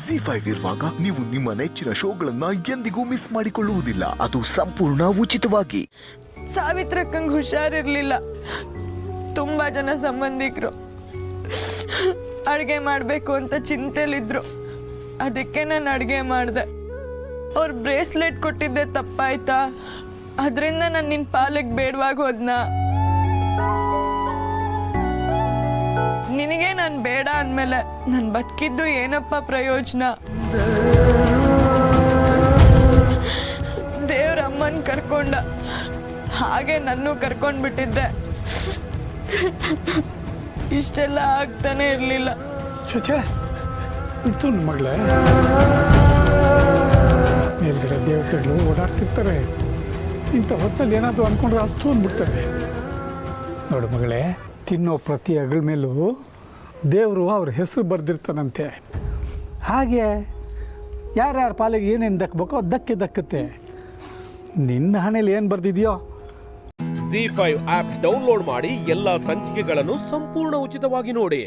ZEE5 ಇರುವಾಗ ನೀವು ನಿಮ್ಮ ನೆಚ್ಚಿನ ಶೋಗಳನ್ನ ಎಂದಿಗೂ ಮಿಸ್ ಮಾಡಿಕೊಳ್ಳುವುದಿಲ್ಲ. ಅದು ಸಂಪೂರ್ಣ ಉಚಿತವಾಗಿ. ಸಾವಿತ್ರಕ್ಕಂಗೆ ಹುಷಾರಿರ್ಲಿಲ್ಲ. ತುಂಬಾ ಜನ ಸಂಬಂಧಿಕರು ಅಡುಗೆ ಮಾಡಬೇಕು ಅಂತ ಚಿಂತೆಲಿದ್ರು. ಅದಕ್ಕೆ ನಾನು ಅಡುಗೆ ಮಾಡಿದೆ. ಅವ್ರು ಬ್ರೇಸ್ಲೆಟ್ ಕೊಟ್ಟಿದ್ದೆ ತಪ್ಪಾಯ್ತಾ? ಅದರಿಂದ ನಾನು ನಿನ್ನ ಪಾಲಿಗೆ ಬೇಡವಾಗಿ ಹೋದ್ನ. ನಿನಗೆ ನಾನು ಬೇಡ ಅಂದಮೇಲೆ ನಾನು ಬದುಕಿದ್ದು ಏನಪ್ಪ ಪ್ರಯೋಜನ? ದೇವ್ರ ಅಮ್ಮನ ಕರ್ಕೊಂಡ, ಹಾಗೆ ನನ್ನೂ ಕರ್ಕೊಂಡ್ಬಿಟ್ಟಿದ್ದೆ. ಇಷ್ಟೆಲ್ಲ ಆಗ್ತಾನೆ ಇರಲಿಲ್ಲ. ಚಚೆ ಇತ್ತು ನನ್ನ ಮಗಳೇ. ಮೇಲ್ಗಡೆ ದೇವತೆಗಳು ಓಡಾಡ್ತಿರ್ತಾರೆ. ಇಂಥ ಹೊತ್ತಲ್ಲಿ ಏನಾದರೂ ಅಂದ್ಕೊಂಡ್ರೆ ಅಷ್ಟು ಅಂದ್ಬಿಡ್ತಾರೆ. ನೋಡು ಮಗಳೇ, ತಿನ್ನೋ ಪ್ರತಿ ಅಗಳ ಮೇಲೂ ದೇವರು ಅವ್ರ ಹೆಸರು ಬರೆದಿರ್ತಾನಂತೆ. ಹಾಗೆ ಯಾರ್ಯಾರ ಪಾಲಿಗೆ ಏನೇನು ದಕ್ಕಬೇಕೋ ಅದು ದಕ್ಕುತ್ತೆ. ನಿನ್ನ ಹಣೆಯಲ್ಲಿ ಏನು ಬರೆದಿದೆಯೋ. ZEE5 ಆಪ್ ಡೌನ್ಲೋಡ್ ಮಾಡಿ ಎಲ್ಲಾ ಸಂಚಿಕೆಗಳನ್ನು ಸಂಪೂರ್ಣ ಉಚಿತವಾಗಿ ನೋಡಿ.